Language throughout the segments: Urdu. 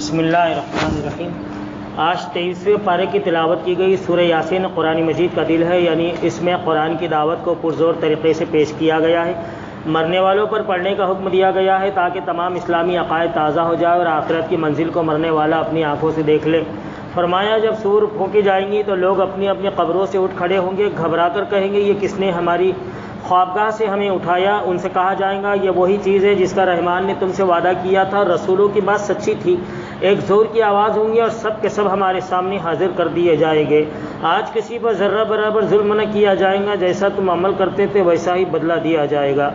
بسم اللہ الرحمن الرحیم۔ آج 23ویں پارے کی تلاوت کی گئی سورہ یاسین قرآن مجید کا دل ہے، یعنی اس میں قرآن کی دعوت کو پرزور طریقے سے پیش کیا گیا ہے۔ مرنے والوں پر پڑھنے کا حکم دیا گیا ہے تاکہ تمام اسلامی عقائد تازہ ہو جائے اور آخرت کی منزل کو مرنے والا اپنی آنکھوں سے دیکھ لے۔ فرمایا جب سور پھونکی جائیں گی تو لوگ اپنی اپنی قبروں سے اٹھ کھڑے ہوں گے، گھبرا کر کہیں گے یہ کس نے ہماری خوابگاہ سے ہمیں اٹھایا؟ ان سے کہا جائے گا یہ وہی چیز ہے جس کا رحمان نے تم سے وعدہ کیا تھا، رسولوں کی بات سچی تھی۔ ایک زور کی آواز ہوں گی اور سب کے سب ہمارے سامنے حاضر کر دیے جائیں گے۔ آج کسی پر ذرہ برابر ظلم نہ کیا جائے گا، جیسا تم عمل کرتے تھے ویسا ہی بدلہ دیا جائے گا۔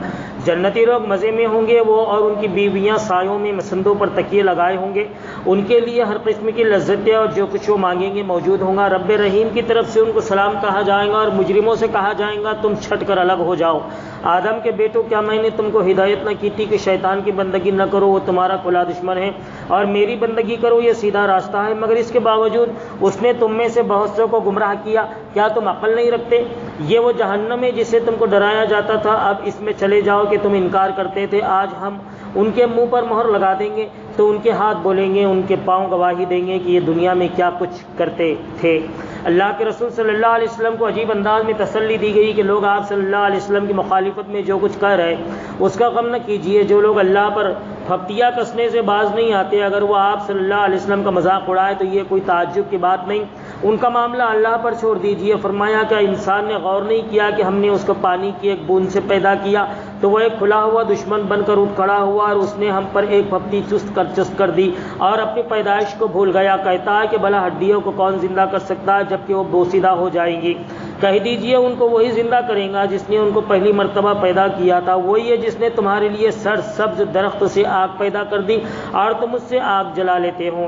جنتی لوگ مزے میں ہوں گے، وہ اور ان کی بیویاں سایوں میں مسندوں پر تکیے لگائے ہوں گے۔ ان کے لیے ہر قسم کی لذتیں اور جو کچھ وہ مانگیں گے موجود ہوں گا۔ رب رحیم کی طرف سے ان کو سلام کہا جائے گا اور مجرموں سے کہا جائے گا تم چھٹ کر الگ ہو جاؤ۔ آدم کے بیٹوں، کیا میں نے تم کو ہدایت نہ کی تھی کہ شیطان کی بندگی نہ کرو، وہ تمہارا کھلا دشمن ہے، اور میری بندگی کرو، یہ سیدھا راستہ ہے؟ مگر اس کے باوجود اس نے تم میں سے بہت سے کو گمراہ کیا۔ کیا تم عقل نہیں رکھتے؟ یہ وہ جہنم ہے جسے تم کو ڈرایا جاتا تھا، اب اس میں چلے جاؤ کہ تم انکار کرتے تھے۔ آج ہم ان کے منہ پر مہر لگا دیں گے تو ان کے ہاتھ بولیں گے، ان کے پاؤں گواہی دیں گے کہ یہ دنیا میں کیا کچھ کرتے تھے۔ اللہ کے رسول صلی اللہ علیہ وسلم کو عجیب انداز میں تسلی دی گئی کہ لوگ آپ صلی اللہ علیہ وسلم کی مخالفت میں جو کچھ کہہ رہے اس کا غم نہ کیجیے۔ جو لوگ اللہ پر پھپتیاں کسنے سے باز نہیں آتے، اگر وہ آپ صلی اللہ علیہ وسلم کا مذاق اڑائے تو یہ کوئی تعجب کی بات نہیں، ان کا معاملہ اللہ پر چھوڑ دیجیے۔ فرمایا کہ انسان نے غور نہیں کیا کہ ہم نے اس کو پانی کی ایک بوند سے پیدا کیا تو وہ ایک کھلا ہوا دشمن بن کر اٹھ کھڑا ہوا اور اس نے ہم پر ایک پھپتی چست کر دی اور اپنی پیدائش کو بھول گیا۔ کہتا ہے کہ بھلا ہڈیوں کو کون زندہ کر سکتا ہے جبکہ وہ بوسیدہ ہو جائیں گی؟ کہہ دیجئے ان کو وہی زندہ کرے گا جس نے ان کو پہلی مرتبہ پیدا کیا تھا، وہی ہے جس نے تمہارے لیے سر سبز درخت سے آگ پیدا کر دی اور تم اس سے آگ جلا لیتے ہو۔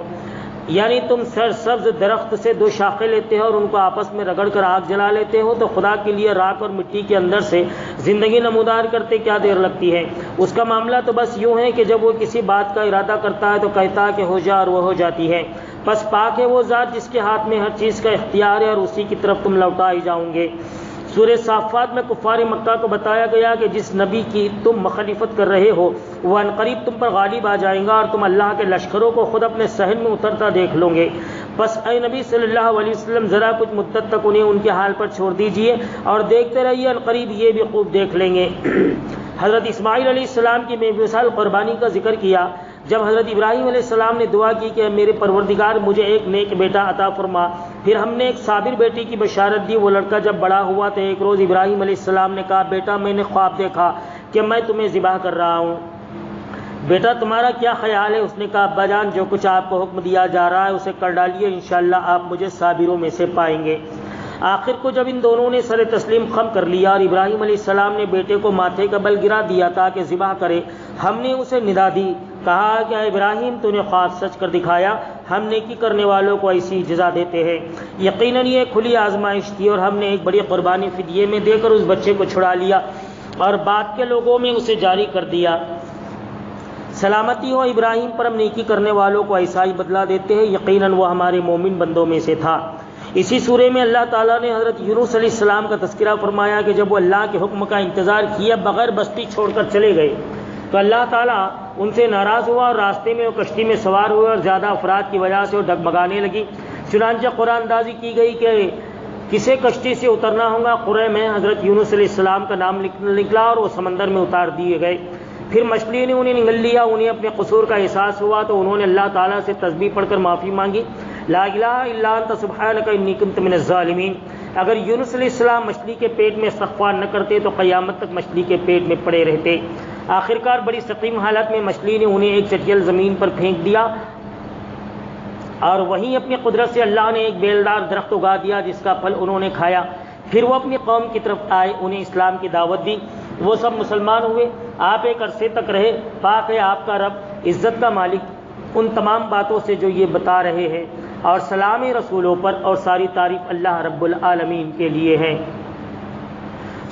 یعنی تم سر سبز درخت سے دو شاخیں لیتے ہو اور ان کو آپس میں رگڑ کر آگ جلا لیتے ہو، تو خدا کے لیے راکھ اور مٹی کے اندر سے زندگی نمودار کرتے کیا دیر لگتی ہے؟ اس کا معاملہ تو بس یوں ہے کہ جب وہ کسی بات کا ارادہ کرتا ہے تو کہتا ہے کہ ہو جا اور وہ ہو جاتی ہے۔ بس پاک ہے وہ ذات جس کے ہاتھ میں ہر چیز کا اختیار ہے اور اسی کی طرف تم لوٹائے جاؤ گے۔ سورہ صافات میں کفار مکہ کو بتایا گیا کہ جس نبی کی تم مخالفت کر رہے ہو وہ عنقریب تم پر غالب آ جائے گا اور تم اللہ کے لشکروں کو خود اپنے صحن میں اترتا دیکھ لو گے۔ بس اے نبی صلی اللہ علیہ وسلم ذرا کچھ مدت تک انہیں ان کے حال پر چھوڑ دیجئے اور دیکھتے رہیے، عنقریب یہ بھی خوب دیکھ لیں گے۔ حضرت اسماعیل علیہ السلام کی بے مثال قربانی کا ذکر کیا۔ جب حضرت ابراہیم علیہ السلام نے دعا کی کہ میرے پروردگار مجھے ایک نیک بیٹا عطا فرما، پھر ہم نے ایک صابر بیٹی کی بشارت دی۔ وہ لڑکا جب بڑا ہوا تو ایک روز ابراہیم علیہ السلام نے کہا بیٹا میں نے خواب دیکھا کہ میں تمہیں ذبح کر رہا ہوں، بیٹا تمہارا کیا خیال ہے؟ اس نے کہا ابا جان جو کچھ آپ کو حکم دیا جا رہا ہے اسے کر ڈالیے، انشاءاللہ آپ مجھے صابروں میں سے پائیں گے۔ آخر کو جب ان دونوں نے سر تسلیم خم کر لیا اور ابراہیم علیہ السلام نے بیٹے کو ماتھے کا بل گرا دیا تاکہ ذبح کرے، ہم نے اسے ندا دی، کہا کہ ابراہیم تو نے خواب سچ کر دکھایا، ہم نیکی کرنے والوں کو ایسی جزا دیتے ہیں۔ یقیناً یہ کھلی آزمائش تھی اور ہم نے ایک بڑی قربانی فدیے میں دے کر اس بچے کو چھڑا لیا اور بعد کے لوگوں میں اسے جاری کر دیا۔ سلامتی ہو ابراہیم پر، ہم نیکی کرنے والوں کو ایسا ہی بدلہ دیتے ہیں، یقیناً وہ ہمارے مومن بندوں میں سے تھا۔ اسی سورے میں اللہ تعالیٰ نے حضرت یونس علیہ السلام کا تذکرہ فرمایا کہ جب وہ اللہ کے حکم کا انتظار کیا بغیر بستی چھوڑ کر چلے گئے تو اللہ تعالیٰ ان سے ناراض ہوا اور راستے میں وہ کشتی میں سوار ہوئے اور زیادہ افراد کی وجہ سے وہ ڈگمگانے لگی۔ چنانچہ قرآن اندازی کی گئی کہ کسے کشتی سے اترنا ہوگا، قرے میں حضرت یونس علیہ السلام کا نام نکلا اور وہ سمندر میں اتار دیے گئے۔ پھر مچھلی نے انہیں نگل لیا، انہیں اپنے قصور کا احساس ہوا تو انہوں نے اللہ تعالیٰ سے تسبیح پڑھ کر معافی مانگی، لا الہ الا انت سبحانک انی کنت من الظالمین۔ اگر یونس علیہ السلام مچھلی کے پیٹ میں استغفار نہ کرتے تو قیامت تک مچھلی کے پیٹ میں پڑے رہتے۔ آخرکار بڑی سقیم حالت میں مچھلی نے انہیں ایک چٹیل زمین پر پھینک دیا اور وہیں اپنی قدرت سے اللہ نے ایک بیلدار درخت اگا دیا جس کا پھل انہوں نے کھایا۔ پھر وہ اپنی قوم کی طرف آئے، انہیں اسلام کی دعوت دی، وہ سب مسلمان ہوئے۔ آپ ایک عرصے تک رہے۔ پاک ہے آپ کا رب، عزت کا مالک، ان تمام باتوں سے جو یہ بتا رہے ہیں، اور سلام رسولوں پر، اور ساری تعریف اللہ رب العالمین کے لیے ہے۔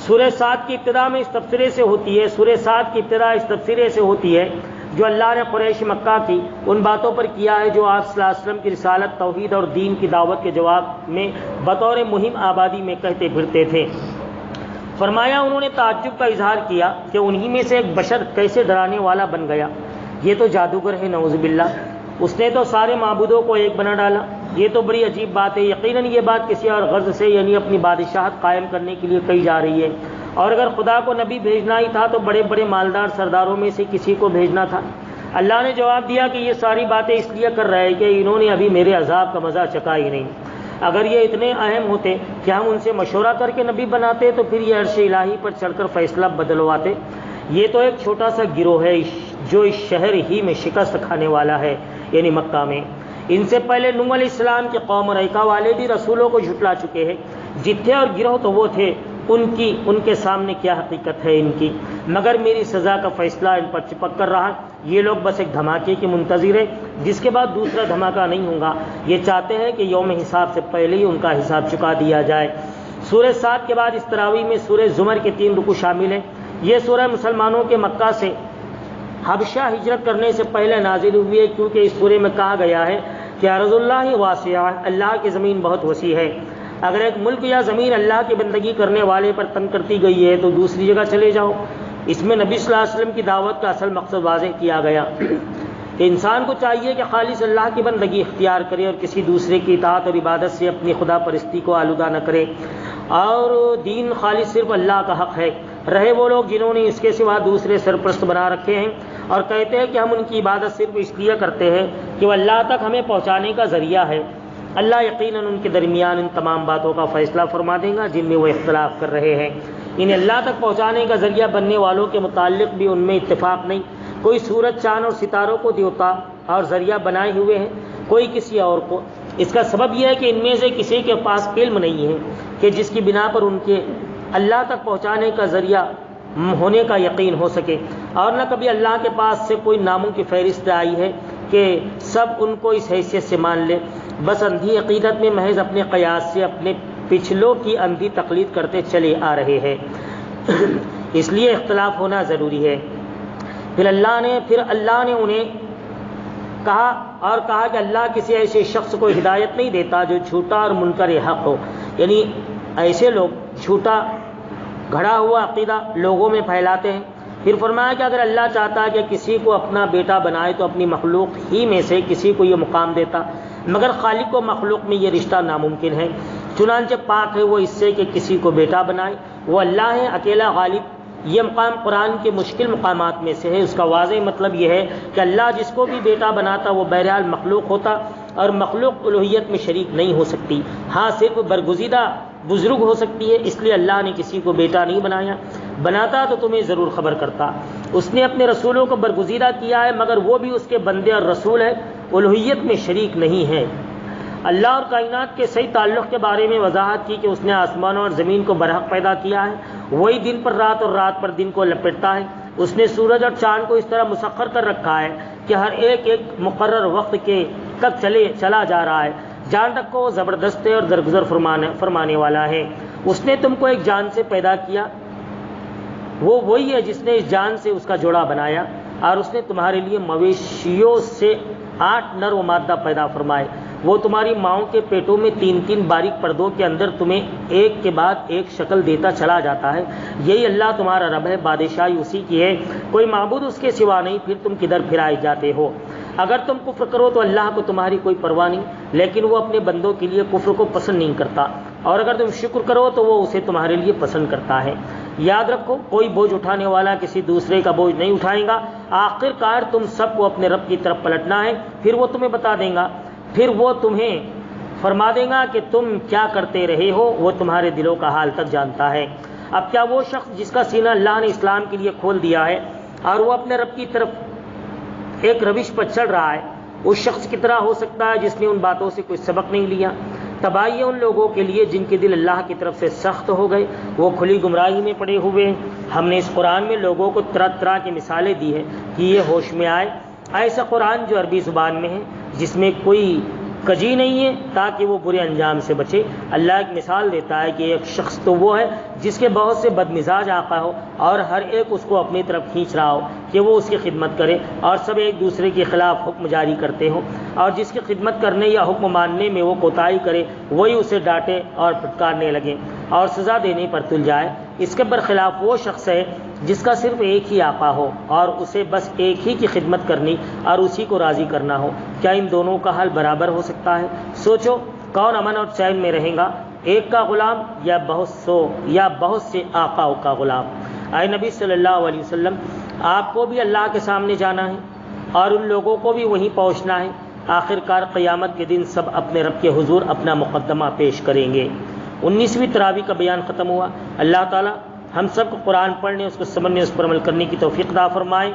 سورہ صاد کی ابتدا میں اس تبصرے سے ہوتی ہے، سورہ صاد کی ابتدا اس تبصرے سے ہوتی ہے جو اللہ نے قریش مکہ کی ان باتوں پر کیا ہے جو آپ صلی اللہ علیہ وسلم کی رسالت، توحید اور دین کی دعوت کے جواب میں بطور مہم آبادی میں کہتے پھرتے تھے۔ فرمایا انہوں نے تعجب کا اظہار کیا کہ انہی میں سے ایک بشر کیسے ڈرانے والا بن گیا، یہ تو جادوگر ہے نعوذ باللہ۔ اس نے تو سارے معبودوں کو ایک بنا ڈالا. یہ تو بڑی عجیب بات ہے. یقیناً یہ بات کسی اور غرض سے یعنی اپنی بادشاہت قائم کرنے کے لیے کہی جا رہی ہے. اور اگر خدا کو نبی بھیجنا ہی تھا تو بڑے بڑے مالدار سرداروں میں سے کسی کو بھیجنا تھا. اللہ نے جواب دیا کہ یہ ساری باتیں اس لیے کر رہے ہیں کہ انہوں نے ابھی میرے عذاب کا مزہ چکھا ہی نہیں. اگر یہ اتنے اہم ہوتے کہ ہم ان سے مشورہ کر کے نبی بناتے تو پھر یہ عرش الہی پر چڑھ کر فیصلہ بدلواتے. یہ تو ایک چھوٹا سا گروہ ہے جو اس شہر ہی میں شکست کھانے والا ہے یعنی مکہ میں. ان سے پہلے نوح علیہ السلام کے قوم اور ایکا والے بھی رسولوں کو جھٹلا چکے ہیں. جتھے اور گروہ تو وہ تھے، ان کے سامنے کیا حقیقت ہے ان کی، مگر میری سزا کا فیصلہ ان پر چپک کر رہا. یہ لوگ بس ایک دھماکے کے منتظر ہیں جس کے بعد دوسرا دھماکہ نہیں ہوگا. یہ چاہتے ہیں کہ یوم حساب سے پہلے ہی ان کا حساب چکا دیا جائے. سورہ 7 کے بعد اس تراویح میں سورہ زمر کے 3 رکوع شامل ہیں. یہ سورہ مسلمانوں کے مکہ سے حبشہ ہجرت کرنے سے پہلے نازل ہوئی ہے، کیونکہ اس سورے میں کہا گیا ہے کہ ارض اللہ واسعہ، اللہ کی زمین بہت وسیع ہے. اگر ایک ملک یا زمین اللہ کی بندگی کرنے والے پر تنگ کرتی گئی ہے تو دوسری جگہ چلے جاؤ. اس میں نبی صلی اللہ علیہ وسلم کی دعوت کا اصل مقصد واضح کیا گیا کہ انسان کو چاہیے کہ خالص اللہ کی بندگی اختیار کرے اور کسی دوسرے کی اطاعت اور عبادت سے اپنی خدا پرستی کو آلودہ نہ کرے. اور دین خالص صرف اللہ کا حق ہے. رہے وہ لوگ جنہوں نے اس کے سوا دوسرے سرپرست بنا رکھے ہیں اور کہتے ہیں کہ ہم ان کی عبادت صرف اس لیے کرتے ہیں کہ وہ اللہ تک ہمیں پہنچانے کا ذریعہ ہے. اللہ یقیناً ان کے درمیان ان تمام باتوں کا فیصلہ فرما دے گا جن میں وہ اختلاف کر رہے ہیں. انہیں اللہ تک پہنچانے کا ذریعہ بننے والوں کے متعلق بھی ان میں اتفاق نہیں. کوئی سورج چاند اور ستاروں کو دیوتا اور ذریعہ بنائے ہوئے ہیں، کوئی کسی اور کو. اس کا سبب یہ ہے کہ ان میں سے کسی کے پاس علم نہیں ہے کہ جس کی بنا پر ان کے اللہ تک پہنچانے کا ذریعہ ہونے کا یقین ہو سکے، اور نہ کبھی اللہ کے پاس سے کوئی ناموں کی فہرست آئی ہے کہ سب ان کو اس حیثیت سے مان لے. بس اندھی عقیدت میں محض اپنے قیاس سے اپنے پچھلوں کی اندھی تقلید کرتے چلے آ رہے ہیں. اس لیے اختلاف ہونا ضروری ہے. پھر اللہ نے انہیں کہا کہ اللہ کسی ایسے شخص کو ہدایت نہیں دیتا جو جھوٹا اور منکر حق ہو. یعنی ایسے لوگ جھوٹا گھڑا ہوا عقیدہ لوگوں میں پھیلاتے ہیں. پھر فرمایا کہ اگر اللہ چاہتا کہ کسی کو اپنا بیٹا بنائے تو اپنی مخلوق ہی میں سے کسی کو یہ مقام دیتا، مگر خالق و مخلوق میں یہ رشتہ ناممکن ہے. چنانچہ پاک ہے وہ اس سے کہ کسی کو بیٹا بنائے. وہ اللہ ہے اکیلا غالب. یہ مقام قرآن کے مشکل مقامات میں سے ہے. اس کا واضح مطلب یہ ہے کہ اللہ جس کو بھی بیٹا بناتا وہ بہرحال مخلوق ہوتا، اور مخلوق الوہیت میں شریک نہیں ہو سکتی. ہاں صرف برگزیدہ بزرگ ہو سکتی ہے. اس لیے اللہ نے کسی کو بیٹا نہیں بنایا. بناتا تو تمہیں ضرور خبر کرتا. اس نے اپنے رسولوں کو برگزیدہ کیا ہے، مگر وہ بھی اس کے بندے اور رسول ہیں، الوہیت میں شریک نہیں ہے. اللہ اور کائنات کے صحیح تعلق کے بارے میں وضاحت کی کہ اس نے آسمانوں اور زمین کو برحق پیدا کیا ہے. وہی دن پر رات اور رات پر دن کو لپٹتا ہے. اس نے سورج اور چاند کو اس طرح مسخر کر رکھا ہے کہ ہر ایک مقرر وقت کے تک چلا جا رہا ہے. جان رکھو وہ زبردست ہے اور درگزر فرمانے والا ہے. اس نے تم کو ایک جان سے پیدا کیا، وہ وہی ہے جس نے اس جان سے اس کا جوڑا بنایا، اور اس نے تمہارے لیے مویشیوں سے 8 نر و مادہ پیدا فرمائے. وہ تمہاری ماؤں کے پیٹوں میں 3 باریک پردوں کے اندر تمہیں ایک کے بعد ایک شکل دیتا چلا جاتا ہے. یہی اللہ تمہارا رب ہے، بادشاہی اسی کی ہے، کوئی معبود اس کے سوا نہیں. پھر تم کدھر پھرائے جاتے ہو؟ اگر تم کفر کرو تو اللہ کو تمہاری کوئی پرواہ نہیں، لیکن وہ اپنے بندوں کے لیے کفر کو پسند نہیں کرتا، اور اگر تم شکر کرو تو وہ اسے تمہارے لیے پسند کرتا ہے. یاد رکھو کوئی بوجھ اٹھانے والا کسی دوسرے کا بوجھ نہیں اٹھائے گا. آخر کار تم سب کو اپنے رب کی طرف پلٹنا ہے، پھر وہ تمہیں بتا دے گا، پھر وہ تمہیں فرما دے گا کہ تم کیا کرتے رہے ہو. وہ تمہارے دلوں کا حال تک جانتا ہے. اب کیا وہ شخص جس کا سینہ اللہ نے اسلام کے لیے کھول دیا ہے اور وہ اپنے رب کی طرف ایک روش پر چل رہا ہے، اس شخص کی طرح ہو سکتا ہے جس نے ان باتوں سے کوئی سبق نہیں لیا؟ تباہی ہے ان لوگوں کے لیے جن کے دل اللہ کی طرف سے سخت ہو گئے، وہ کھلی گمراہی میں پڑے ہوئے ہیں. ہم نے اس قرآن میں لوگوں کو طرح طرح کی مثالیں دی ہیں کہ یہ ہوش میں آئے. ایسا قرآن جو عربی زبان میں ہے، جس میں کوئی کجی نہیں ہے، تاکہ وہ برے انجام سے بچے. اللہ ایک مثال دیتا ہے کہ ایک شخص تو وہ ہے جس کے بہت سے بد مزاج آقا ہو اور ہر ایک اس کو اپنی طرف کھینچ رہا ہو کہ وہ اس کی خدمت کرے، اور سب ایک دوسرے کے خلاف حکم جاری کرتے ہوں، اور جس کی خدمت کرنے یا حکم ماننے میں وہ کوتاہی کرے وہی اسے ڈانٹے اور پھٹکارنے لگے اور سزا دینے پر تل جائے. اس کے برخلاف وہ شخص ہے جس کا صرف ایک ہی آقا ہو اور اسے بس ایک ہی کی خدمت کرنی اور اسی کو راضی کرنا ہو، کیا ان دونوں کا حل برابر ہو سکتا ہے؟ سوچو، کون امن اور چین میں رہیں گا، ایک کا غلام یا بہت سے آقاؤں کا غلام؟ اے نبی صلی اللہ علیہ وسلم، آپ کو بھی اللہ کے سامنے جانا ہے اور ان لوگوں کو بھی وہیں پہنچنا ہے۔ آخر کار قیامت کے دن سب اپنے رب کے حضور اپنا مقدمہ پیش کریں گے۔ 19ویں تراویح کا بیان ختم ہوا۔ اللہ تعالی ہم سب کو قرآن پڑھنے، اس کو سمجھنے، اس پر عمل کرنے کی توفیق عطا فرمائے۔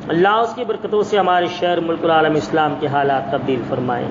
اللہ اس کی برکتوں سے ہمارے شہر، ملک، العالم اسلام کے حالات تبدیل فرمائے۔